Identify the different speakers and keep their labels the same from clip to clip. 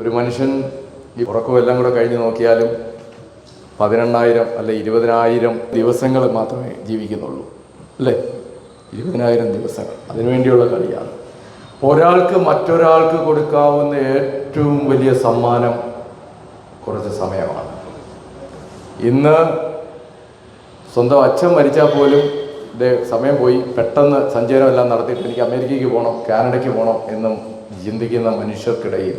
Speaker 1: ഒരു മനുഷ്യൻ ഈ ഉറക്കവും എല്ലാം കൂടെ കഴിഞ്ഞ് നോക്കിയാലും 18,000 അല്ലെ 20,000 ദിവസങ്ങൾ മാത്രമേ ജീവിക്കുന്നുള്ളൂ, അല്ലേ? 20,000 ദിവസങ്ങൾ അതിനുവേണ്ടിയുള്ള കളിയാണ്. ഒരാൾക്ക് മറ്റൊരാൾക്ക് കൊടുക്കാവുന്ന ഏറ്റവും വലിയ സമ്മാനം കുറച്ച് സമയമാണ്. ഇന്ന് സ്വന്തം അച്ഛൻ മരിച്ചാൽ പോലും സമയം പോയി, പെട്ടെന്ന് സഞ്ചാരമെല്ലാം നടത്തിയിട്ട് എനിക്ക് അമേരിക്കയ്ക്ക് പോകണം, കാനഡയ്ക്ക് പോകണം എന്നും ചിന്തിക്കുന്ന മനുഷ്യർക്കിടയിൽ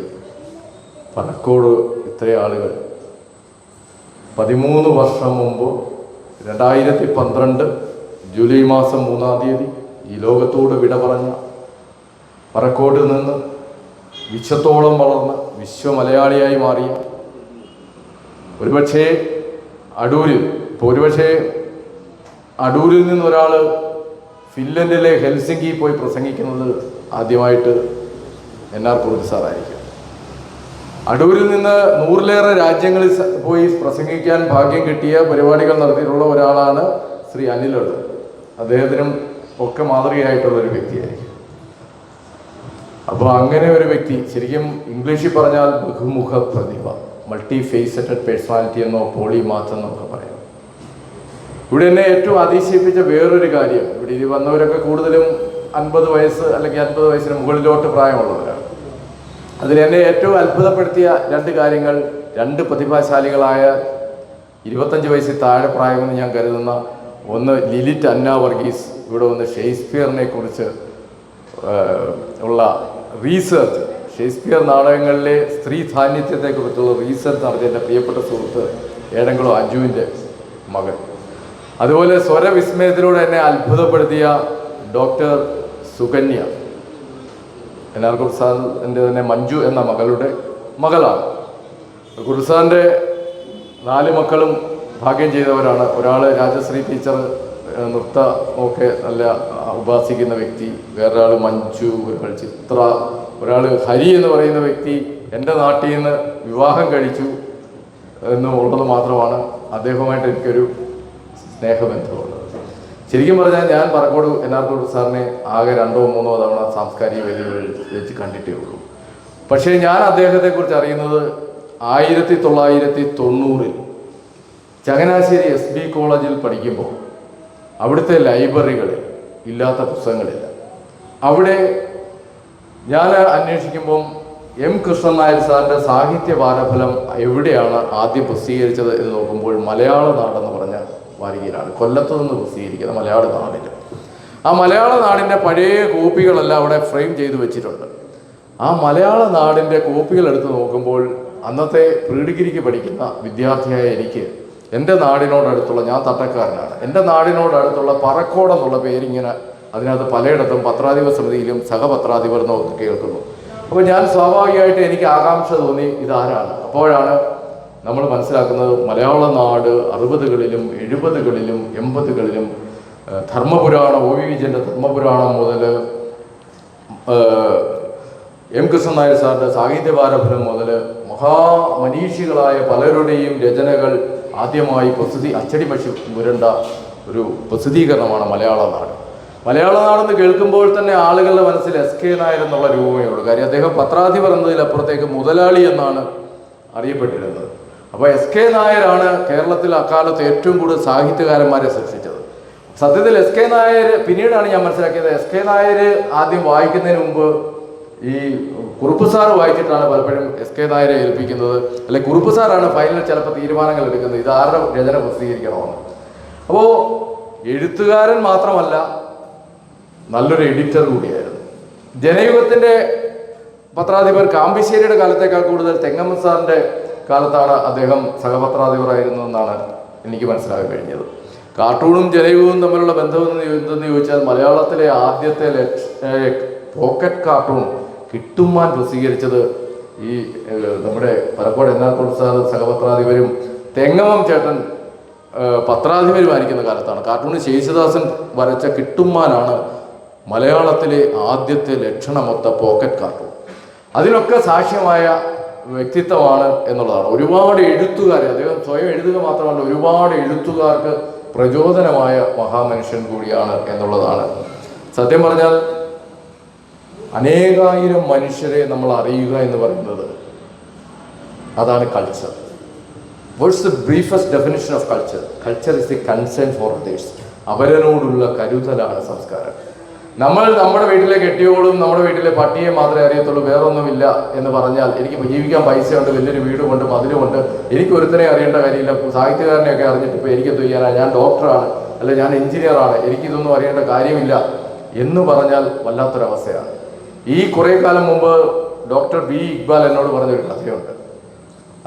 Speaker 1: പറക്കോട് ഇത്രയും ആളുകൾ 13 വർഷം മുമ്പ് 2012 ജൂലൈ മാസം 3-ാം തീയതി ഈ ലോകത്തോട് വിട പറഞ്ഞ, പറക്കോട് നിന്ന് വിശ്വത്തോളം വളർന്ന വിശ്വമലയാളിയായി മാറിയ, ഒരുപക്ഷേ അടൂരിൽ നിന്നൊരാൾ ഫിൻലൻഡിലെ ഹെൽസിങ്കി പോയി പ്രസംഗിക്കുന്നത് ആദ്യമായിട്ട് NR കുറുപ്പ് സാറായിരിക്കും. അടൂരിൽ നിന്ന് 100-ലേറെ രാജ്യങ്ങളിൽ പോയി പ്രസംഗിക്കാൻ ഭാഗ്യം കിട്ടിയ പരിപാടികൾ നടത്തിയിട്ടുള്ള ഒരാളാണ് ശ്രീ അനിൽ. അദ്ദേഹത്തിനും ഒക്കെ മാതൃകയായിട്ടുള്ളൊരു വ്യക്തിയായിരിക്കും. അപ്പോൾ അങ്ങനെ ഒരു വ്യക്തി, ശരിക്കും ഇംഗ്ലീഷിൽ പറഞ്ഞാൽ ബഹുമുഖ പ്രതിഭ, മൾട്ടി ഫേസറ്റഡ് പേഴ്സണാലിറ്റി എന്നോ പോളിമാത്ത് എന്നോ ഒക്കെ പറയാം. ഇവിടെ എന്നെ ഏറ്റവും അതിശയിപ്പിച്ച വേറൊരു കാര്യം, ഇവിടെ വന്നവരൊക്കെ കൂടുതലും 50 വയസ്സ് അല്ലെങ്കിൽ 50 വയസ്സിന് മുകളിലോട്ട് പ്രായമുള്ളവരാണ്. അതിലെന്നെ ഏറ്റവും അത്ഭുതപ്പെടുത്തിയ 2 കാര്യങ്ങൾ, 2 പ്രതിഭാശാലികളായ 25 വയസ്സിൽ താഴെ പ്രായമെന്ന് ഞാൻ കരുതുന്ന, ഒന്ന് ലിലിറ്റ് അന്ന വർഗീസ് ഇവിടെ വന്ന് ഷേക്സ്പിയറിനെ കുറിച്ച് ഉള്ള റീസെർച്ച്, ഷേക്സ്പിയർ നാടകങ്ങളിലെ സ്ത്രീ സാന്നിധ്യത്തെക്കുറിച്ചുള്ള റീസെർച്ച് നടത്തിയ എൻ്റെ പ്രിയപ്പെട്ട സുഹൃത്ത് ഏഴംകുളം അജുവിൻ്റെ മകൻ. അതുപോലെ സ്വരവിസ്മയത്തിലൂടെ എന്നെ അത്ഭുതപ്പെടുത്തിയ ഡോക്ടർ സുകന്യ, NR കുറുപ്പ് സാറിൻ്റെ തന്നെ മഞ്ജു എന്ന മകളുടെ മകളാണ്. കുറുപ്പ് സാറിൻ്റെ 4 മക്കളും ഭാഗ്യം ചെയ്തവരാണ്. ഒരാൾ രാജശ്രീ ടീച്ചർ, നൃത്തമൊക്കെ നല്ല ഉപാസിക്കുന്ന വ്യക്തി, വേറൊരാൾ മഞ്ജു, ഒരാൾ ചിത്ര, ഒരാൾ ഹരി എന്ന് പറയുന്ന വ്യക്തി എൻ്റെ നാട്ടിൽ നിന്ന് വിവാഹം കഴിച്ചു എന്നുള്ളത് മാത്രമാണ് അദ്ദേഹവുമായിട്ട് എനിക്കൊരു സ്നേഹബന്ധമുള്ളത്. ശരിക്കും പറഞ്ഞാൽ ഞാൻ പറക്കോട് NR കുറുപ്പ് സാറിനെ ആകെ 2-3 തവണ സാംസ്കാരിക വേദികളിൽ വെച്ച് കണ്ടിട്ടേ ഉള്ളൂ. പക്ഷേ ഞാൻ അദ്ദേഹത്തെക്കുറിച്ച് അറിയുന്നത് 1990 ചങ്ങനാശ്ശേരി SB കോളേജിൽ പഠിക്കുമ്പോൾ അവിടുത്തെ ലൈബ്രറികളിൽ ഇല്ലാത്ത പുസ്തകങ്ങളില്ല. അവിടെ ഞാൻ അന്വേഷിക്കുമ്പം M കൃഷ്ണൻ നായർ സാറിൻ്റെ സാഹിത്യ വാരഫലം എവിടെയാണ് ആദ്യം പ്രസിദ്ധീകരിച്ചത് എന്ന് നോക്കുമ്പോൾ മലയാള നാടെന്ന് പറഞ്ഞ വാരികയിലാണ്, കൊല്ലത്ത് നിന്ന് പ്രസിദ്ധീകരിക്കുന്ന മലയാള നാടിൽ. ആ മലയാള നാടിൻ്റെ പഴയ കോപ്പികളെല്ലാം അവിടെ ഫ്രെയിം ചെയ്ത് വെച്ചിട്ടുണ്ട്. ആ മലയാള നാടിൻ്റെ കോപ്പികൾ എടുത്ത് നോക്കുമ്പോൾ അന്നത്തെ പ്രീ ഡിഗ്രിക്ക് പഠിക്കുന്ന വിദ്യാർത്ഥിയായ എനിക്ക് എൻ്റെ നാടിനോടടുത്തുള്ള, ഞാൻ തട്ടക്കാരനാണ്, എൻ്റെ നാടിനോടടുത്തുള്ള പറക്കോട് എന്നുള്ള പേരിങ്ങനെ അതിനകത്ത് പലയിടത്തും പത്രാധിപ സമിതിയിലും സഹപത്രാധിപർ എന്നൊക്കെ കേൾക്കുന്നു. അപ്പോൾ ഞാൻ സ്വാഭാവികമായിട്ട് എനിക്ക് ആകാംക്ഷ തോന്നി, ഇതാരാണ്? അപ്പോഴാണ് നമ്മൾ മനസ്സിലാക്കുന്നത് മലയാള നാട് 60കളിലും 70കളിലും 80കളിലും ധർമ്മപുരാണം, OV വിജയൻ്റെ ധർമ്മപുരാണം മുതൽ M കൃഷ്ണൻ നായർ സാറിൻ്റെ സാഹിത്യവാരഫലം മുതൽ മഹാമനീഷികളായ പലരുടെയും രചനകൾ ആദ്യമായി അച്ചടി മഷി മുരണ്ട ഒരു പ്രസിദ്ധീകരണമാണ് മലയാള നാട്. മലയാള നാടെന്ന് കേൾക്കുമ്പോൾ തന്നെ ആളുകളുടെ മനസ്സിൽ SK നായർ എന്നുള്ള രൂപമേ ഉള്ളൂ. കാര്യം അദ്ദേഹം പത്രാധിപർ എന്നതിലപ്പുറത്തേക്ക് മുതലാളി എന്നാണ് അറിയപ്പെട്ടിരുന്നത്. അപ്പോൾ SK നായരാണ് കേരളത്തിൽ അക്കാലത്ത് ഏറ്റവും കൂടുതൽ സാഹിത്യകാരന്മാരെ സൃഷ്ടിച്ചത്. സത്യത്തിൽ SK നായർ, പിന്നീടാണ് ഞാൻ മനസ്സിലാക്കിയത്, SK നായർ ആദ്യം വായിക്കുന്നതിന് മുമ്പ് ഈ കുറുപ്പ് സാറ് വായിച്ചിട്ടാണ് പലപ്പോഴും SK നായരെ ഏൽപ്പിക്കുന്നത്. അല്ലെ കുറുപ്പ് സാറാണ് ഫൈനൽ ചിലപ്പോൾ തീരുമാനങ്ങൾ എടുക്കുന്നത്, ഇത് ആരുടെ രചന പ്രസിദ്ധീകരിക്കണമെന്ന്. അപ്പോൾ എഴുത്തുകാരൻ മാത്രമല്ല, നല്ലൊരു എഡിറ്റർ കൂടിയായിരുന്നു. ജനയുഗത്തിൻ്റെ പത്രാധിപർ കാമ്പിശ്ശേരിയുടെ കാലത്തേക്കാൾ കൂടുതൽ തെങ്ങമ്മ സാറിൻ്റെ കാലത്താണ് അദ്ദേഹം സഹപത്രാധിപരായിരുന്നതെന്നാണ് എനിക്ക് മനസ്സിലാക്കാൻ കഴിഞ്ഞത്. കാർട്ടൂണും ജനയുഗവും തമ്മിലുള്ള ബന്ധം എന്തെന്ന് ചോദിച്ചാൽ, മലയാളത്തിലെ ആദ്യത്തെ പോക്കറ്റ് കാർട്ടൂൺ കിട്ടുമ്മാൻ പ്രസിദ്ധീകരിച്ചത് ഈ നമ്മുടെ പറക്കോട് NR കുറുപ്പ് സാർ സഹപത്രാധിപരും തെങ്ങമ്മം ചേട്ടൻ പത്രാധിപരുമായിരിക്കുന്ന കാലത്താണ്. കാർട്ടൂണിൽ യേശുദാസൻ വരച്ച കിട്ടുമ്മാനാണ് മലയാളത്തിലെ ആദ്യത്തെ ലക്ഷണമൊത്ത പോക്കറ്റ് കാർട്ടൂൺ. അതിനൊക്കെ സാക്ഷ്യമായ വ്യക്തിത്വമാണ് എന്നുള്ളതാണ്. ഒരുപാട് എഴുത്തുകാരെ, അദ്ദേഹം സ്വയം എഴുതുക മാത്രമല്ല, ഒരുപാട് എഴുത്തുകാർക്ക് പ്രചോദനമായ മഹാമനുഷ്യൻ കൂടിയാണ് എന്നുള്ളതാണ്. സത്യം പറഞ്ഞാൽ അനേകായിരം മനുഷ്യരെ നമ്മൾ അറിയുക എന്ന് പറയുന്നത് അതാണ് culture. What's the briefest definition of culture? Culture is the concern for others. അവരനോടുള്ള കരുതലാണ് സംസ്കാരം. നമ്മൾ നമ്മുടെ വീട്ടിലെ കെട്ടിയോളും നമ്മുടെ വീട്ടിലെ പട്ടിയെ മാത്രമേ അറിയത്തുള്ളൂ, വേറൊന്നുമില്ല എന്ന് പറഞ്ഞാൽ എനിക്ക് ജീവിക്കാൻ പൈസയുണ്ട്, വലിയൊരു വീടുമുണ്ട്, മതിലുമുണ്ട്, എനിക്ക് ഒരുത്തനെ അറിയേണ്ട കാര്യമില്ല, സാഹിത്യകാരനെയൊക്കെ അറിഞ്ഞിട്ട് ഇപ്പോൾ എനിക്കെന്ത് ചെയ്യാനാണ്, ഞാൻ ഡോക്ടറാണ്, അല്ല ഞാൻ എഞ്ചിനീയറാണ്, എനിക്കിതൊന്നും അറിയേണ്ട കാര്യമില്ല എന്ന് പറഞ്ഞാൽ വല്ലാത്തൊരവസ്ഥയാണ്. ഈ കുറേ കാലം മുമ്പ് ഡോക്ടർ ബി ഇക്ബാൽ എന്നോട് പറഞ്ഞൊരു കഥയുണ്ട്.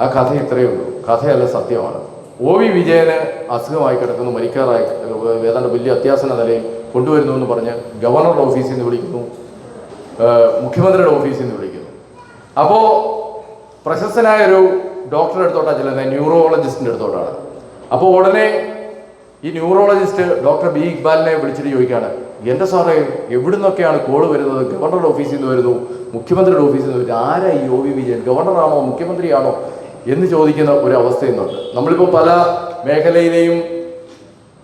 Speaker 1: ആ കഥ ഇത്രയേ ഉള്ളൂ, കഥയല്ല, സത്യമാണ്. OV വിജയന് അസുഖമായി കിടക്കുന്നു, മരിക്കാറായി, ഏതാണ്ട് വലിയ അത്യാസന്ന നിലയിൽ കൊണ്ടുവരുന്നു എന്ന് പറഞ്ഞ് ഗവർണറുടെ ഓഫീസിൽ നിന്ന് വിളിക്കുന്നു, മുഖ്യമന്ത്രിയുടെ ഓഫീസിൽ നിന്ന് വിളിക്കുന്നു. അപ്പോൾ പ്രശസ്തനായ ഒരു ഡോക്ടറുടെ അടുത്തോട്ടാണ് ചെല്ലുന്നത്, ന്യൂറോളജിസ്റ്റിൻ്റെ അടുത്തോട്ടാണ്. അപ്പോൾ ഉടനെ ഈ ന്യൂറോളജിസ്റ്റ് ഡോക്ടർ ബി ഇക്ബാലിനെ വിളിച്ചിട്ട് ചോദിക്കുകയാണ്, എൻ്റെ സാറേ എവിടുന്നൊക്കെയാണ് കോള് വരുന്നത്? ഗവർണറുടെ ഓഫീസിൽ നിന്ന് വരുന്നു, മുഖ്യമന്ത്രിയുടെ ഓഫീസിൽ നിന്ന് വരുന്നു, ആരാ ഈ OV വിജയൻ, ഗവർണറാണോ മുഖ്യമന്ത്രിയാണോ എന്ന് ചോദിക്കുന്ന ഒരു അവസ്ഥയുന്നുണ്ട്. നമ്മളിപ്പോൾ പല മേഖലയിലെയും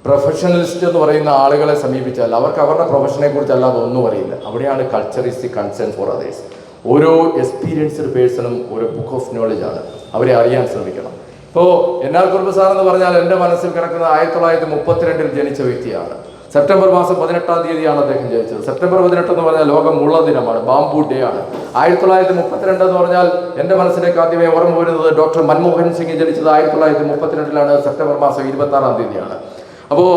Speaker 1: പ്രൊഫഷണലിസ്റ്റ് എന്ന് പറയുന്ന ആളുകളെ സമീപിച്ചാൽ അവർക്ക് അവരുടെ പ്രൊഫഷനെ കുറിച്ചല്ലാതെ ഒന്നും അറിയില്ല. അവിടെയാണ് culture is the concern for others. ഓരോ എക്സ്പീരിയൻസ്ഡ് പേഴ്സണും ഒരു ബുക്ക് ഓഫ് നോളജാണ്, അവരെ അറിയാൻ ശ്രമിക്കണം. ഇപ്പോൾ NR കുറുപ്പ് സാർ എന്ന് പറഞ്ഞാൽ എൻ്റെ മനസ്സിൽ കിടക്കുന്ന 1932 ജനിച്ച വ്യക്തിയാണ്. സെപ്റ്റംബർ മാസം 18-ാം തീയതിയാണ് അദ്ദേഹം ജനിച്ചത്. സെപ്റ്റംബർ 18 എന്ന് പറഞ്ഞാൽ ലോക മുള്ള ദിനമാണ്, ബാംബു ഡേ ആണ്. 1932 എന്ന് പറഞ്ഞാൽ എൻ്റെ മനസ്സിലേക്ക് ആദ്യമേ ഓർമ്മ വരുന്നത് ഡോക്ടർ മൻമോഹൻ സിംഗ് ജനിച്ചത് 1932 സെപ്റ്റംബർ മാസം 26-ാം തീയതിയാണ്. അപ്പോൾ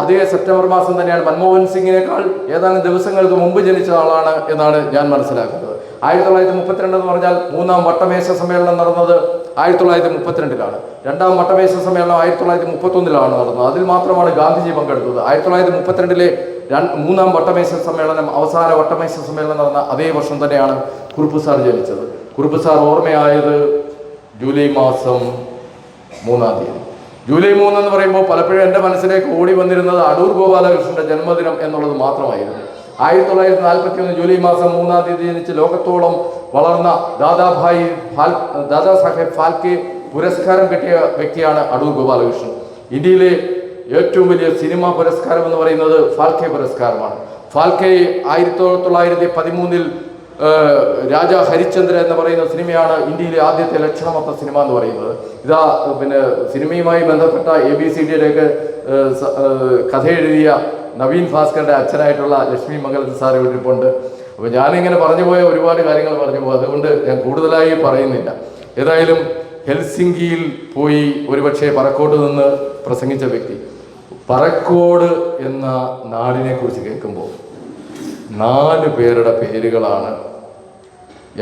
Speaker 1: അതേ സെപ്റ്റംബർ മാസം തന്നെയാണ് മൻമോഹൻ സിംഗിനേക്കാൾ ഏതാനും ദിവസങ്ങൾക്ക് മുമ്പ് ജനിച്ച ആളാണ് എന്നാണ് ഞാൻ മനസ്സിലാക്കുന്നത്. 1932 എന്ന് പറഞ്ഞാൽ 3-ാം വട്ടമേശ സമ്മേളനം നടന്നത് 1932 രണ്ടാം വട്ടമേശ സമ്മേളനം 1931 നടന്നത്. അതിൽ മാത്രമാണ് ഗാന്ധിജി പങ്കെടുത്തത്. 1932 3-ാം വട്ടമേശ സമ്മേളനം, അവസാന വട്ടമേശ സമ്മേളനം നടന്ന അതേ വർഷം തന്നെയാണ് കുറുപ്പ് സാർ ജനിച്ചത്. കുറുപ്പ് സാർ ഓർമ്മയായത് ജൂലൈ മാസം 3-ാം തീയതി. ജൂലൈ 3 എന്ന് പറയുമ്പോൾ പലപ്പോഴും എൻ്റെ മനസ്സിലേക്ക് ഓടി വന്നിരുന്നത് അടൂർ ഗോപാലകൃഷ്ണന്റെ ജന്മദിനം എന്നുള്ളത് മാത്രമായിരുന്നു. 1941 ജൂലൈ മാസം 3-ാം തീയതി ജനിച്ച് ലോകത്തോളം വളർന്ന ദാദാ സാഹേബ് ഫാൽക്കെ പുരസ്കാരം കിട്ടിയ വ്യക്തിയാണ് അടൂർ ഗോപാലകൃഷ്ണൻ. ഇന്ത്യയിലെ ഏറ്റവും വലിയ സിനിമാ പുരസ്കാരം എന്ന് പറയുന്നത് ഫാൽക്കെ പുരസ്കാരമാണ്. ഫാൽക്കെ 1913 രാജ ഹരിശ്ചന്ദ്ര എന്ന് പറയുന്ന സിനിമയാണ് ഇന്ത്യയിലെ ആദ്യത്തെ ലക്ഷണമൊത്ത സിനിമ എന്ന് പറയുന്നത്. ഇതാ പിന്നെ സിനിമയുമായി ബന്ധപ്പെട്ട ABCDയുടെയൊക്കെ കഥ എഴുതിയ നവീൻ ഭാസ്കറിന്റെ അച്ഛനായിട്ടുള്ള ലക്ഷ്മി മംഗലത്ത് സാർ ഇരിപ്പുണ്ട്. അപ്പോൾ ഞാനിങ്ങനെ പറഞ്ഞു പോയ ഒരുപാട് കാര്യങ്ങൾ പറഞ്ഞു പോകും, അതുകൊണ്ട് ഞാൻ കൂടുതലായി പറയുന്നില്ല. ഏതായാലും ഹെൽസിങ്കിയിൽ പോയി ഒരുപക്ഷെ പറക്കോട് നിന്ന് പ്രസംഗിച്ച വ്യക്തി, പറക്കോട് എന്ന നാടിനെ കുറിച്ച് കേൾക്കുമ്പോൾ 4 പേരുടെ പേരുകളാണ്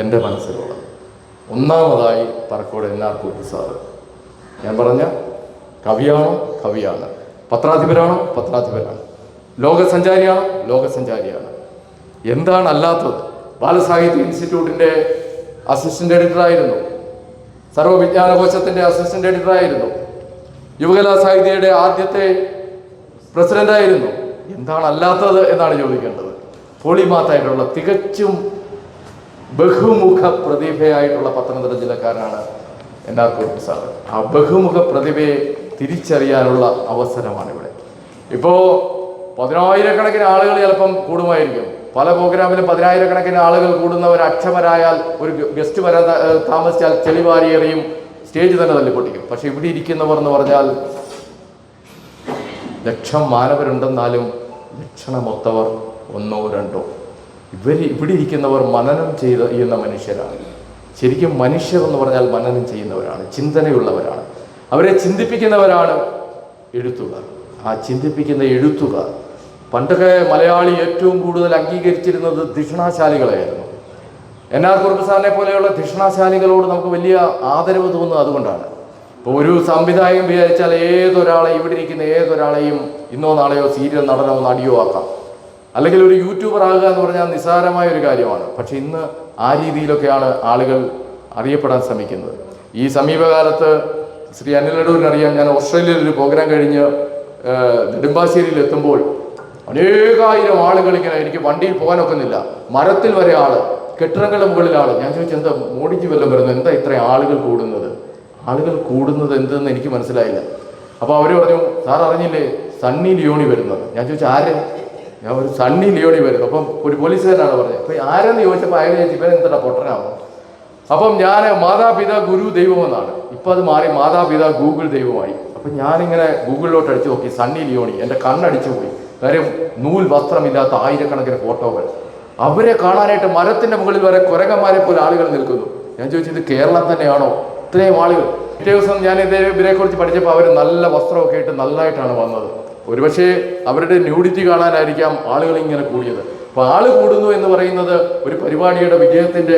Speaker 1: എൻ്റെ മനസ്സിലുള്ളത്. ഒന്നാമതായി പറക്കോട് NR കുറുപ്പ് സാറ്. ഞാൻ പറഞ്ഞ കവിയാണോ? കവിയാണ്. പത്രാധിപരാണോ? പത്രാധിപരാണ്. ലോകസഞ്ചാരിയാണോ? ലോകസഞ്ചാരിയാണ്. എന്താണ് അല്ലാത്തത്? ബാലസാഹിത്യ ഇൻസ്റ്റിറ്റ്യൂട്ടിൻ്റെ അസിസ്റ്റന്റ് എഡിറ്ററായിരുന്നു, സർവ്വവിജ്ഞാനകോശത്തിൻ്റെ അസിസ്റ്റന്റ് എഡിറ്ററായിരുന്നു, യുവകലാ സാഹിത്യയുടെ ആദ്യത്തെ പ്രസിഡന്റായിരുന്നു. എന്താണ് അല്ലാത്തത് എന്നാണ് ചോദിക്കേണ്ടത്. പോളിമാത്തായിട്ടുള്ള തികച്ചും ബഹുമുഖ പ്രതിഭയായിട്ടുള്ള പത്തനംതിട്ട ജില്ലക്കാരനാണ് NR കുറുപ്പ് സാർ. ആ ബഹുമുഖ പ്രതിഭയെ തിരിച്ചറിയാനുള്ള അവസരമാണ് ഇവിടെ. ഇപ്പോൾ 10,000-കണക്കിന് ആളുകൾ ചിലപ്പം കൂടുമായിരിക്കും. പല പ്രോഗ്രാമിലും 10,000-കണക്കിന് ആളുകൾ കൂടുന്ന ഒരു അക്ഷമരായാൽ ഒരു ഗസ്റ്റ് വരാൻ താമസിച്ചാൽ ചെളിവാരിയേറിയും സ്റ്റേജ് തന്നെ തല്ലിപ്പൊട്ടിക്കും. പക്ഷെ ഇവിടെ ഇരിക്കുന്നവർ എന്ന് പറഞ്ഞാൽ ലക്ഷം മാനവരുണ്ടെന്നാലും ലക്ഷണമൊത്തവർ 1 or 2. ഇവിടെ ഇരിക്കുന്നവർ മനനം ചെയ്യുന്ന മനുഷ്യരാണ്. ശരിക്കും മനുഷ്യർ എന്ന് പറഞ്ഞാൽ മനനം ചെയ്യുന്നവരാണ്, ചിന്തനയുള്ളവരാണ്. അവരെ ചിന്തിപ്പിക്കുന്നവരാണ് എഴുത്തുകാർ. ആ ചിന്തിപ്പിക്കുന്ന എഴുത്തുകാർ, പണ്ടൊക്കെ മലയാളി ഏറ്റവും കൂടുതൽ അംഗീകരിച്ചിരുന്നത് ധിഷണാശാലികളായിരുന്നു. NR കുറുപ്പ് സാറിനെ പോലെയുള്ള ധിഷണാശാലികളോട് നമുക്ക് വലിയ ആദരവ് തോന്നുന്നത് അതുകൊണ്ടാണ്. ഇപ്പോൾ ഒരു സംവിധായകൻ വിചാരിച്ചാൽ ഏതൊരാളെ, ഇവിടെ ഇരിക്കുന്ന ഏതൊരാളെയും ഇന്നോ നാളെയോ സീരിയൽ നടനോ നടിയോ ആക്കാം. അല്ലെങ്കിൽ ഒരു യൂട്യൂബർ ആകുക എന്ന് പറഞ്ഞാൽ നിസ്സാരമായ ഒരു കാര്യമാണ്. പക്ഷെ ഇന്ന് ആ രീതിയിലൊക്കെയാണ് ആളുകൾ അറിയപ്പെടാൻ ശ്രമിക്കുന്നത്. ഈ സമീപകാലത്ത് ശ്രീ അനിൽ അടൂരിനറിയാം, ഞാൻ ഓസ്ട്രേലിയയിൽ ഒരു പ്രോഗ്രാം കഴിഞ്ഞ് നെടുമ്പാശ്ശേരിയിൽ എത്തുമ്പോൾ അനേകായിരം ആളുകൾ ഇങ്ങനെ, എനിക്ക് വണ്ടിയിൽ പോകാനൊക്കുന്നില്ല, മരത്തിൽ വരെ ആള്, കെട്ടിടങ്ങളുടെ മുകളിൽ ആള്. ഞാൻ ചോദിച്ചു, എന്താ മോഡിക്ക് വല്ലതും വരുന്നത്, എന്താ ഇത്രയും ആളുകൾ കൂടുന്നത് എന്തെന്ന് എനിക്ക് മനസ്സിലായില്ല. അപ്പോൾ അവർ പറഞ്ഞു, സാർ അറിഞ്ഞില്ലേ സണ്ണി ലിയോണി വരുന്നത്? ഞാൻ ചോദിച്ചു ആര്? ഞാൻ ഒരു സണ്ണി ലിയോണി വരുന്നു. അപ്പം ഒരു പോലീസുകാരനാണ് പറഞ്ഞത്. അപ്പോൾ ആരെന്ന് ചോദിച്ചപ്പോൾ അയാൾ ചോദിച്ചു, ഇവൻ എന്താ പൊട്ടനാവും? അപ്പം ഞാൻ മാതാപിതാ ഗുരു ദൈവമെന്നാണ്, ഇപ്പം അത് മാറി മാതാപിതാ ഗൂഗിൾ ദൈവമായി. അപ്പം ഞാനിങ്ങനെ ഗൂഗിളിലോട്ട് അടിച്ചു നോക്കി സണ്ണി ലിയോണി, എൻ്റെ കണ്ണടിച്ചു പോയി. കാര്യം നൂൽ വസ്ത്രമില്ലാത്ത ആയിരക്കണക്കിന് ഫോട്ടോകൾ, അവരെ കാണാനായിട്ട് മരത്തിൻ്റെ മുകളിൽ വരെ കുരങ്ങന്മാരെ പോലെ ആളുകൾ നിൽക്കുന്നു. ഞാൻ ചോദിച്ചു, ഇത് കേരളം തന്നെയാണോ ഇത്രയും ആളുകൾ? പിറ്റേ ദിവസം ഞാൻ ഇവരെക്കുറിച്ച് പഠിച്ചപ്പോൾ അവർ നല്ല വസ്ത്രമൊക്കെ ഇട്ട് നല്ലതായിട്ടാണ് വന്നത്. ഒരുപക്ഷെ അവരുടെ ന്യൂഡിറ്റി കാണാനായിരിക്കാം ആളുകൾ ഇങ്ങനെ കൂടിയത്. അപ്പോൾ ആള് കൂടുന്നു എന്ന് പറയുന്നത് ഒരു പരിപാടിയുടെ വിജയത്തിൻ്റെ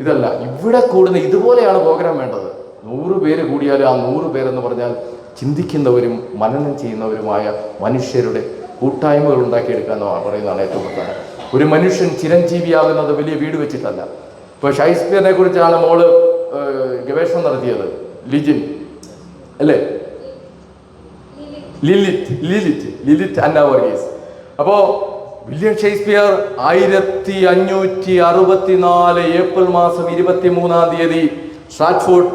Speaker 1: ഇതല്ല. ഇവിടെ കൂടുന്ന ഇതുപോലെയാണ് പ്രോഗ്രാം വേണ്ടത്. 100 പേര് കൂടിയാൽ ആ 100 പേരെന്ന് പറഞ്ഞാൽ ചിന്തിക്കുന്നവരും മനനം ചെയ്യുന്നവരുമായ മനുഷ്യരുടെ കൂട്ടായ്മകൾ ഉണ്ടാക്കിയെടുക്കുക എന്നാണ് പറയുന്നതാണ് ഏറ്റവും പ്രധാനം. ഒരു മനുഷ്യൻ ചിരഞ്ജീവിയാകുന്നത് വലിയ വീട് വെച്ചിട്ടല്ല. ഇപ്പോൾ ഷേക്സ്പിയറിനെ കുറിച്ചാണ് മോള് ഗവേഷണം നടത്തിയത്, ലിജിൻ അല്ലേ, ലിലിറ്റ് അന്ന വർഗീസ്. അപ്പോൾ വില്യം ഷേക്സ്പിയർ 1564 ഏപ്രിൽ മാസം 23-ാം തീയതി സ്ട്രാറ്റ്ഫോർഡ്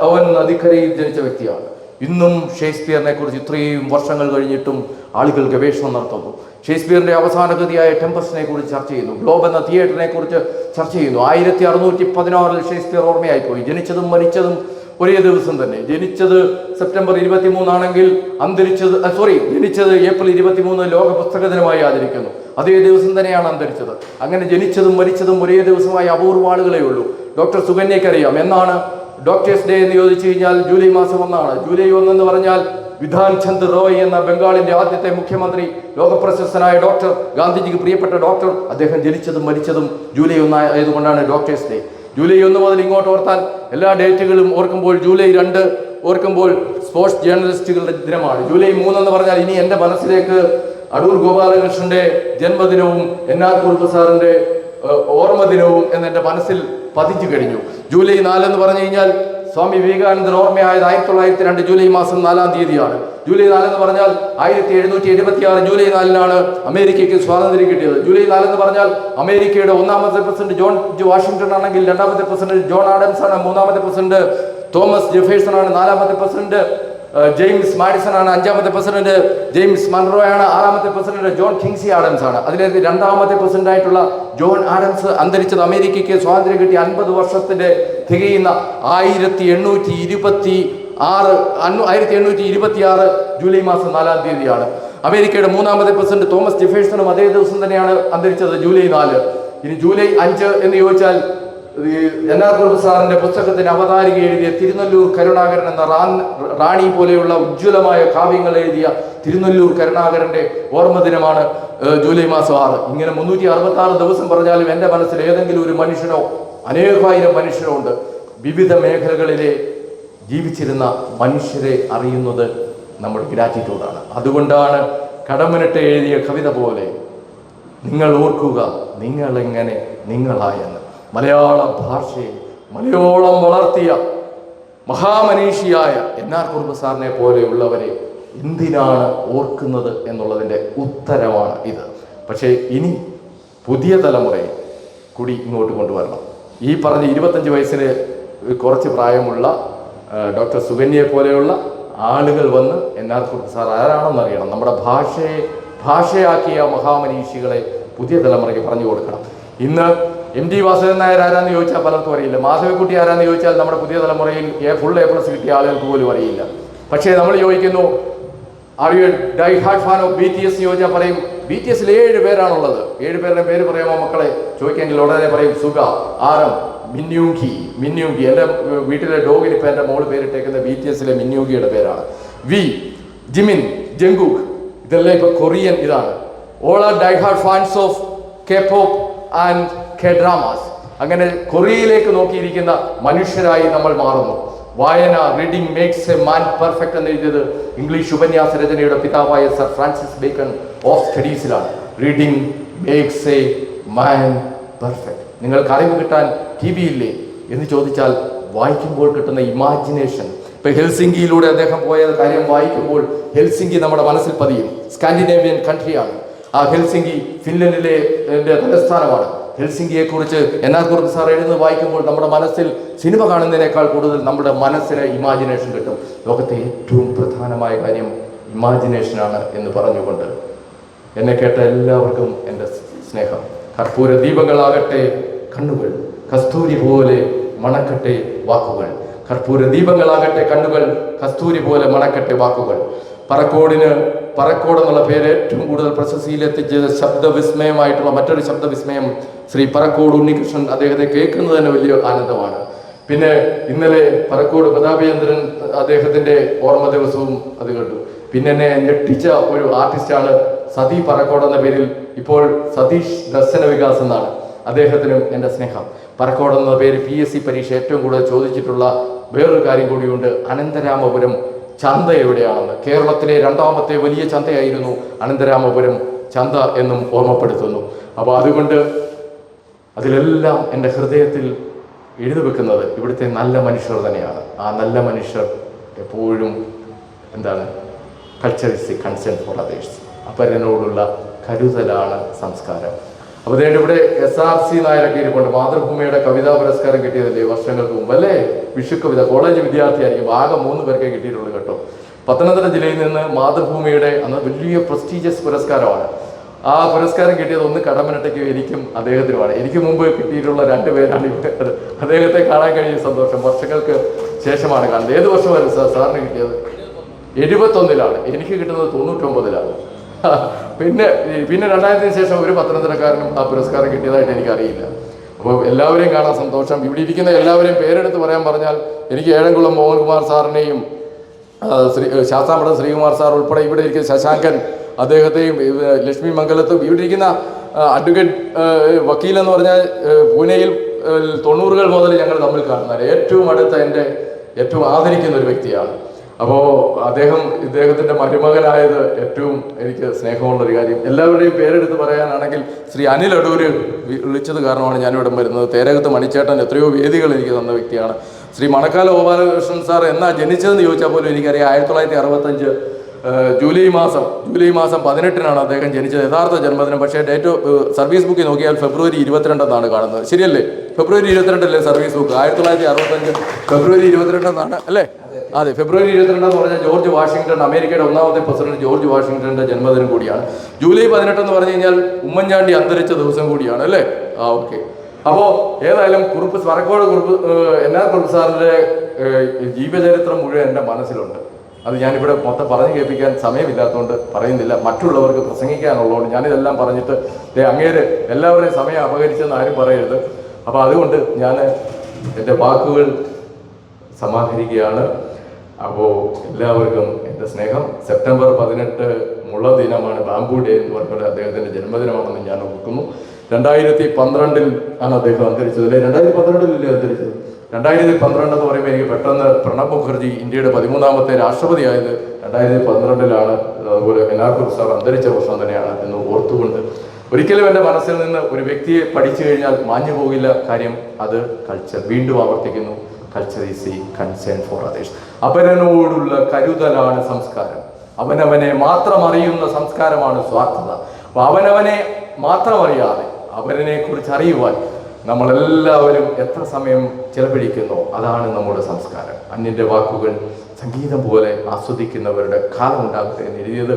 Speaker 1: അവൻ നദിക്കരയിൽ ജനിച്ച വ്യക്തിയാണ്. ഇന്നും ഷേക്സ്പിയറിനെ കുറിച്ച് ഇത്രയും വർഷങ്ങൾ കഴിഞ്ഞിട്ടും ആളുകൾ ഗവേഷണം നടത്തുന്നു. ഷേക്സ്പിയറിന്റെ അവസാന കൃതിയായ ടെമ്പസ്റ്റിനെ കുറിച്ച് ചർച്ച ചെയ്യുന്നു. ഗ്ലോബ് എന്ന തിയേറ്ററിനെ കുറിച്ച് ചർച്ച ചെയ്യുന്നു. 1616 ഷേക്സ്പിയർ ഓർമ്മയായിപ്പോയി. ജനിച്ചതും മരിച്ചതും ഒരേ ദിവസം തന്നെ. ജനിച്ചത് സെപ്റ്റംബർ 23 ആണെങ്കിൽ ജനിച്ചത് ഏപ്രിൽ 23 ലോക പുസ്തക ദിനമായി ആചരിക്കുന്നു. അതേ ദിവസം തന്നെയാണ് അന്തരിച്ചത്. അങ്ങനെ ജനിച്ചതും മരിച്ചതും ഒരേ ദിവസമായി അപൂർവ ആളുകളേ ഉള്ളൂ. ഡോക്ടർ സുകന്യക്കറിയാം എന്നാണ് ഡോക്ടേഴ്സ് ഡേ എന്ന് ചോദിച്ചു കഴിഞ്ഞാൽ ജൂലൈ മാസം 1 ജൂലൈ 1 എന്ന് പറഞ്ഞാൽ വിധാൻ ചന്ദ് റോയ് എന്ന ബംഗാളിന്റെ ആദ്യത്തെ മുഖ്യമന്ത്രി, ലോകപ്രശസ്തനായ ഡോക്ടർ, ഗാന്ധിജിക്ക് പ്രിയപ്പെട്ട ഡോക്ടർ, അദ്ദേഹം ജനിച്ചതും മരിച്ചതും ജൂലൈ 1 ആയതുകൊണ്ടാണ് ഡോക്ടേഴ്സ് ഡേ. ജൂലൈ 1 മുതൽ ഇങ്ങോട്ട് ഓർത്താൽ എല്ലാ ഡേറ്റുകളും ഓർക്കുമ്പോൾ ജൂലൈ 2 ഓർക്കുമ്പോൾ സ്പോർട്സ് ജേർണലിസ്റ്റുകളുടെ ദിനമാണ്. ജൂലൈ 3 എന്ന് പറഞ്ഞാൽ ഇനി എൻ്റെ മനസ്സിലേക്ക് അടൂർ ഗോപാലകൃഷ്ണന്റെ ജന്മദിനവും NR കുറുപ്പ് സാറിന്റെ ഓർമ്മ ദിനവും എന്നെൻ്റെ മനസ്സിൽ പതിച്ചു കഴിഞ്ഞു. ജൂലൈ 4 എന്ന് പറഞ്ഞു കഴിഞ്ഞാൽ സ്വാമി വിവേകാനന്ദൻ ഓർമ്മയായത് 1902 ജൂലൈ മാസം 4-ാം തീയതിയാണ്. ജൂലൈ 4 എന്ന് പറഞ്ഞാൽ 1776 ജൂലൈ 4-നാണ് അമേരിക്കയ്ക്ക് സ്വാതന്ത്ര്യം കിട്ടിയത്. ജൂലൈ 4 എന്ന് പറഞ്ഞാൽ അമേരിക്കയുടെ 1ാമത്തെ പ്രസിഡന്റ് ജോർജ് വാഷിംഗ്ടൺ ആണെങ്കിൽ 2ാമത്തെ പ്രസിഡന്റ് ജോൺ ആഡംസ് ആണ്, 3ാമത്തെ പ്രസിഡന്റ് തോമസ് ജെഫേഴ്സൺ ആണ്, 4ാമത്തെ പ്രസിഡന്റ് ജെയിംസ് മാഡിസൺ ആണ്, 5ാമത്തെ പ്രസിഡന്റ് ജെയിംസ് മൺറോ ആണ്, 6ാമത്തെ പ്രസിഡന്റ് ജോൺ കിങ്സി ആഡംസ് ആണ്. അതിലെ 2ാമത്തെ പ്രസിഡന്റ് ആയിട്ടുള്ള ജോൺ ആഡംസ് അന്തരിച്ചത് അമേരിക്കയ്ക്ക് സ്വാതന്ത്ര്യം കിട്ടി 50 വർഷത്തിന്റെ തികയുന്ന 1826 ജൂലൈ മാസം 4-ാം തീയതിയാണ്. അമേരിക്കയുടെ 3ാമത്തെ പ്രസിഡന്റ് തോമസ് ജെഫേഴ്സണും അതേ ദിവസം തന്നെയാണ് അന്തരിച്ചത്, ജൂലൈ 4. ഇനി ജൂലൈ 5 എന്ന് ചോദിച്ചാൽ NR കുറുപ്പ് സാറിന്റെ പുസ്തകത്തിന് അവതാരിക എഴുതിയ തിരുനെല്ലൂർ കരുണാകരൻ എന്ന റാണി പോലെയുള്ള ഉജ്ജ്വലമായ കാവ്യങ്ങൾ എഴുതിയ തിരുനെല്ലൂർ കരുണാകരന്റെ ഓർമ്മ ദിനമാണ് ജൂലൈ മാസം 6. ഇങ്ങനെ 366 ദിവസം പറഞ്ഞാലും എൻ്റെ മനസ്സിൽ ഏതെങ്കിലും ഒരു മനുഷ്യനോ അനേകായിരം മനുഷ്യനോ ഉണ്ട്. വിവിധ മേഖലകളിലെ ജീവിച്ചിരുന്ന മനുഷ്യരെ അറിയുന്നത് നമ്മുടെ ഗ്രാറ്റിറ്റ്യൂഡാണ്. അതുകൊണ്ടാണ് കടമ്മനിട്ട് എഴുതിയ കവിത പോലെ നിങ്ങൾ ഓർക്കുക നിങ്ങളെങ്ങനെ നിങ്ങളായെന്ന്. മലയാള ഭാഷയെ മലയോളം വളർത്തിയ മഹാമനീഷിയായ NR കുറുപ്പ് സാറിനെ പോലെയുള്ളവരെ എന്തിനാണ് ഓർക്കുന്നത് എന്നുള്ളതിൻ്റെ ഉത്തരമാണ് ഇത്. പക്ഷേ ഇനി പുതിയ തലമുറയെ കൂടി ഇങ്ങോട്ട് കൊണ്ടുവരണം. ഈ പറഞ്ഞ 25 വയസ്സിന് കുറച്ച് പ്രായമുള്ള ഡോക്ടർ സുകന്യയെ പോലെയുള്ള ആളുകൾ വന്ന് NR കുറുപ്പ് സാർ ആരാണെന്ന് അറിയണം. നമ്മുടെ ഭാഷയാക്കിയ മഹാമനീഷികളെ പുതിയ തലമുറയ്ക്ക് പറഞ്ഞു കൊടുക്കണം. ഇന്ന് MD വാസുദേവൻ നായർ ആരാന്ന് ചോദിച്ചാൽ പലർക്കും അറിയില്ല. മാധവിക്കുട്ടി ആരാന്ന് ചോദിച്ചാൽ നമ്മുടെ പുതിയ തലമുറയിൽ ഫുൾ A+ കിട്ടിയ ആളുകൾക്ക് പോലും അറിയില്ല. പക്ഷേ നമ്മൾ ചോദിക്കുന്നു are you die hard fan of BTS ചോദിച്ചാൽ പറയും BTSൽ 7 പേരാണുള്ളത്. 7 പേരുടെ പേര് പറയാമോ മക്കളെ ചോദിക്കെങ്കിൽ ഉടനെ പറയും സുഗ, ആരം, മിന്യൂങ്കി. എൻ്റെ വീട്ടിലെ ഡോഗിന് ഇപ്പം എൻ്റെ മോള് പേരിട്ടേക്കുന്ന BTSലെ മിന്യൂങ്കിയുടെ പേരാണ്. ജിമിൻ, ജങ്കുക്ക്, ഇതെല്ലാം ഇപ്പൊ കൊറിയൻ ഇതാണ്. All are die hard fans of K-pop and K-dramas. അങ്ങനെ കൊറിയയിലേക്ക് നോക്കിയിരിക്കുന്ന മനുഷ്യരായി നമ്മൾ മാറുന്നു. വായന, reading makes a man perfect എന്ന് എഴുതിയത് ഇംഗ്ലീഷ് ഉപന്യാസ രചനയുടെ പിതാവായ സർ ഫ്രാൻസിസ് ബേക്കൺ ഓഫ് സ്റ്റഡീസിലാണ്. Reading makes a man perfect. നിങ്ങൾക്ക് അറിവ് കിട്ടാൻ TV ഇല്ലേ എന്ന് ചോദിച്ചാൽ വായിക്കുമ്പോൾ കിട്ടുന്ന ഇമാജിനേഷൻ. ഇപ്പൊ ഹെൽസിങ്കിയിലൂടെ അദ്ദേഹം പോയ കാര്യം വായിക്കുമ്പോൾ ഹെൽസിങ്കി നമ്മുടെ മനസ്സിൽ പതിയും. സ്കാൻഡിനേവിയൻ കൺട്രിയാണ്. ആ ഹെൽസിങ്കി ഫിൻലൻഡിലെ തലസ്ഥാനമാണ്. ഹെൽസിങ്കിയെക്കുറിച്ച് NR കുറുപ്പ് സാർ എഴുതുന്നത് വായിക്കുമ്പോൾ നമ്മുടെ മനസ്സിൽ സിനിമ കാണുന്നതിനേക്കാൾ കൂടുതൽ നമ്മുടെ മനസ്സിന് ഇമാജിനേഷൻ കിട്ടും. ലോകത്തെ ഏറ്റവും പ്രധാനമായ കാര്യം ഇമാജിനേഷനാണ് എന്ന് പറഞ്ഞുകൊണ്ട് എന്നെ കേട്ട എല്ലാവർക്കും എൻ്റെ സ്നേഹം. കർപ്പൂര ദീപങ്ങളാകട്ടെ കണ്ണുകൾ, കസ്തൂരി പോലെ മണക്കട്ടെ വാക്കുകൾ. കർപ്പൂര ദീപങ്ങളാകട്ടെ കണ്ണുകൾ, കസ്തൂരി പോലെ മണക്കട്ടെ വാക്കുകൾ. പറക്കോട് എന്നുള്ള പേര് ഏറ്റവും കൂടുതൽ പ്രശസ്തിയിലെത്തിച്ചത് ശബ്ദവിസ്മയമായിട്ടുള്ള മറ്റൊരു ശബ്ദവിസ്മയം ശ്രീ പറക്കോട് ഉണ്ണികൃഷ്ണൻ. അദ്ദേഹത്തെ കേൾക്കുന്നത് തന്നെ വലിയ ആനന്ദമാണ്. പിന്നെ ഇന്നലെ പറക്കോട് പ്രതാപചന്ദ്രൻ അദ്ദേഹത്തിന്റെ ഓർമ്മ ദിവസവും അത് കണ്ടു. പിന്നെ എന്നെ ഞെട്ടിച്ച ഒരു ആർട്ടിസ്റ്റാണ് സതി പറക്കോട് എന്ന പേരിൽ ഇപ്പോൾ സതീഷ് ദർശന വികാസ് എന്നാണ്. അദ്ദേഹത്തിനും എൻ്റെ സ്നേഹം. പറക്കോട് എന്ന പേര് PSC പരീക്ഷ ഏറ്റവും കൂടുതൽ ചോദിച്ചിട്ടുള്ള വേറൊരു കാര്യം കൂടിയുണ്ട്. അനന്തരാമപുരം ചന്ത എവിടെയാണെന്ന്. കേരളത്തിലെ രണ്ടാമത്തെ വലിയ ചന്തയായിരുന്നു അനന്തരാമപുരം ചന്ത എന്നും ഓർമ്മപ്പെടുത്തുന്നു. അപ്പോൾ അതുകൊണ്ട് അതിലെല്ലാം എൻ്റെ ഹൃദയത്തിൽ എഴുതി വെക്കുന്നത് ഇവിടുത്തെ നല്ല മനുഷ്യർ തന്നെയാണ്. ആ നല്ല മനുഷ്യർ എപ്പോഴും culture is a concern for others. അപരനോടുള്ള കരുതലാണ് സംസ്കാരം. അപ്പോൾ ഇവിടെ SRC നായരൊക്കെ ഇരിപ്പുണ്ട്. മാതൃഭൂമിയുടെ കവിതാ പുരസ്കാരം കിട്ടിയതല്ലേ വർഷങ്ങൾക്ക് മുമ്പ് അല്ലേ? വിഷു കവിത. കോളേജ് വിദ്യാർത്ഥിയായിരിക്കും. ആകെ 3 പേർക്കേ കിട്ടിയിട്ടുള്ളൂ കേട്ടോ. പത്തനംതിട്ട ജില്ലയിൽ നിന്ന് മാതൃഭൂമിയുടെ അന്ന് വലിയ പ്രസ്റ്റീജിയസ് പുരസ്കാരമാണ്. ആ പുരസ്കാരം കിട്ടിയത് ഒന്ന് കടമ്മനിട്ടയ്ക്കും എനിക്കും അദ്ദേഹത്തിനുമാണ്. എനിക്ക് മുമ്പ് കിട്ടിയിട്ടുള്ള 2 പേരാണ് ഇവിടെ. അദ്ദേഹത്തെ കാണാൻ കഴിയും സന്തോഷം. വർഷങ്ങൾക്ക് ശേഷമാണ് കാണുന്നത്. ഏത് വർഷമായിരുന്നു സാറിന് കിട്ടിയത്? 71-ലാണ്. എനിക്ക് കിട്ടുന്നത് 99-ലാണ്. പിന്നെ 2000-ന് ശേഷം ഒരു പത്തനംതിട്ടക്കാരനും ആ പുരസ്കാരം കിട്ടിയതായിട്ട് എനിക്കറിയില്ല. അപ്പോൾ എല്ലാവരെയും കാണാൻ സന്തോഷം. ഇവിടെ ഇരിക്കുന്ന എല്ലാവരെയും പേരെടുത്ത് പറയാൻ പറഞ്ഞാൽ എനിക്ക് ഏഴംകുളം മോഹൻകുമാർ സാറിനെയും ശാസ്താംപടം ശ്രീകുമാർ സാർ ഉൾപ്പെടെ ഇവിടെ ഇരിക്കുന്ന ശശാങ്കൻ അദ്ദേഹത്തെയും ലക്ഷ്മി മംഗലത്തും ഇവിടെ ഇരിക്കുന്ന അഡ്വക്കേറ്റ് വക്കീൽ എന്ന് പറഞ്ഞാൽ പൂനെയിൽ 90-കൾ മുതൽ ഞങ്ങൾ തമ്മിൽ കാണുന്നത് ഏറ്റവും അടുത്ത എൻ്റെ ഏറ്റവും ആദരിക്കുന്ന ഒരു വ്യക്തിയാണ്. അപ്പോൾ ഇദ്ദേഹത്തിൻ്റെ മരുമകനായത് ഏറ്റവും എനിക്ക് സ്നേഹമുള്ളൊരു കാര്യം. എല്ലാവരുടെയും പേരെടുത്ത് പറയാനാണെങ്കിൽ ശ്രീ അനിൽ അടൂര് വിളിച്ചത് കാരണമാണ് ഞാനിവിടെ വരുന്നത്. തേരകത്ത് മണിച്ചേട്ടൻ എത്രയോ വേദികൾ എനിക്ക് തന്ന വ്യക്തിയാണ്. ശ്രീ മണക്കാല ഗോപാലകൃഷ്ണൻ സാർ എന്നാ ജനിച്ചതെന്ന് ചോദിച്ചാൽ പോലും എനിക്കറിയാം. 1965 ജൂലൈ മാസം 18-നാണ് അദ്ദേഹം ജനിച്ചത് യഥാർത്ഥ ജന്മദിനം. പക്ഷേ ഡേറ്റ് സർവീസ് ബുക്കിൽ നോക്കിയാൽ ഫെബ്രുവരി 22 കാണുന്നത്. ശരിയല്ലേ? ഫെബ്രുവരി 22 സർവീസ് ബുക്ക്. 1965 ഫെബ്രുവരി 22 അല്ലേ? അതെ, ഫെബ്രുവരി 22 എന്ന് പറഞ്ഞാൽ ജോർജ് വാഷിങ്ടൺ, അമേരിക്കയുടെ 1ാമത്തെ പ്രസിഡന്റ് ജോർജ് വാഷിങ്ടന്റെ ജന്മദിനം കൂടിയാണ്. ജൂലൈ 18 എന്ന് പറഞ്ഞു കഴിഞ്ഞാൽ ഉമ്മൻചാണ്ടി അന്തരിച്ച ദിവസം കൂടിയാണ് അല്ലേ? ഓക്കെ. അപ്പോൾ ഏതായാലും പറക്കോട് NR കുറുപ്പ് സാറിൻ്റെ ജീവചരിത്രം മുഴുവൻ എൻ്റെ മനസ്സിലുണ്ട്. അത് ഞാനിവിടെ മൊത്തം പറഞ്ഞു കേൾപ്പിക്കാൻ സമയമില്ലാത്തതുകൊണ്ട് പറയുന്നില്ല. മറ്റുള്ളവർക്ക് പ്രസംഗിക്കാനുള്ളതുകൊണ്ട് ഞാനിതെല്ലാം പറഞ്ഞിട്ട് അങ്ങേര് എല്ലാവരുടെയും സമയം അപകരിച്ചെന്ന് ആരും പറയരുത്. അപ്പോൾ അതുകൊണ്ട് ഞാൻ എൻ്റെ വാക്കുകൾ സമാഹരിക്കുകയാണ്. അപ്പോൾ എല്ലാവർക്കും എൻ്റെ സ്നേഹം. സെപ്റ്റംബർ 18 മുള്ള ദിനമാണ്, ബാംബു ഡേ എന്ന് പറഞ്ഞുകൊണ്ട് അദ്ദേഹത്തിൻ്റെ ജന്മദിനമാണെന്ന് ഞാൻ ഓർക്കുന്നു. 2012 ആണ് അദ്ദേഹം അന്തരിച്ചത് അല്ലേ? 2012 അന്തരിച്ചത്. 2012 എന്ന് പറയുമ്പോൾ എനിക്ക് പെട്ടെന്ന് പ്രണബ് മുഖർജി ഇന്ത്യയുടെ 13ാമത്തെ രാഷ്ട്രപതിയായത് 2012-ലാണ്. അതുപോലെ NR കുറുപ്പ് സാർ അന്തരിച്ച വർഷം തന്നെയാണ് എന്ന് ഓർത്തുകൊണ്ട് ഒരിക്കലും എൻ്റെ മനസ്സിൽ നിന്ന് ഒരു വ്യക്തിയെ പഠിച്ചു കഴിഞ്ഞാൽ മാഞ്ഞു പോകില്ല. കാര്യം അത് കൾച്ചർ. വീണ്ടും ആവർത്തിക്കുന്നു, culture is a concern for others. അപരനോടുള്ള കരുതലാണ് സംസ്കാരം. അവനവനെ മാത്രം അറിയുന്ന സംസ്കാരമാണ് സ്വാർത്ഥത. അപ്പോൾ അവനവനെ മാത്രം അറിയാതെ അവനെ കുറിച്ച് അറിയുവാൻ നമ്മളെല്ലാവരും എത്ര സമയം ചെലവഴിക്കുന്നോ അതാണ് നമ്മുടെ സംസ്കാരം. അന്യൻ്റെ വാക്കുകൾ സംഗീതം പോലെ ആസ്വദിക്കുന്നവരുടെ കാലം ഉണ്ടാകട്ടെ എന്ന് എഴുതിയത്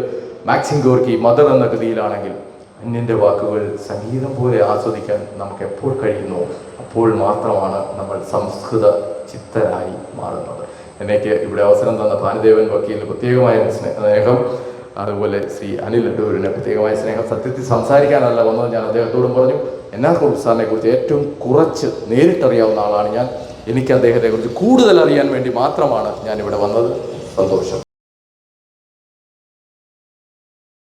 Speaker 1: മാക്സിം ഗോർക്കി മദർ എന്ന കൃതിയിലാണെങ്കിൽ അന്യൻ്റെ വാക്കുകൾ സംഗീതം പോലെ ആസ്വദിക്കാൻ നമുക്ക് എപ്പോൾ കഴിയുന്നോ അപ്പോൾ മാത്രമാണ് നമ്മൾ സംസ്കൃത ചിത്തരായി മാറുന്നത്. എനിക്ക് ഇവിടെ അവസരം തന്ന ഭാനുദേവൻ വക്കീലിന് പ്രത്യേകമായ സ്നേഹം, അതുപോലെ ശ്രീ അനിൽ അടൂരിന് പ്രത്യേകമായ സ്നേഹം. സത്യത്തിൽ സംസാരിക്കാനല്ല വന്നത്, ഞാൻ അദ്ദേഹത്തോടും പറഞ്ഞു. NR കുറുപ്പ് സാറിനെ കുറിച്ച് ഏറ്റവും കുറച്ച് നേരിട്ടറിയാവുന്ന ആളാണ് ഞാൻ. എനിക്ക് അദ്ദേഹത്തെക്കുറിച്ച് കൂടുതൽ അറിയാൻ വേണ്ടി മാത്രമാണ് ഞാനിവിടെ വന്നത്. സന്തോഷം.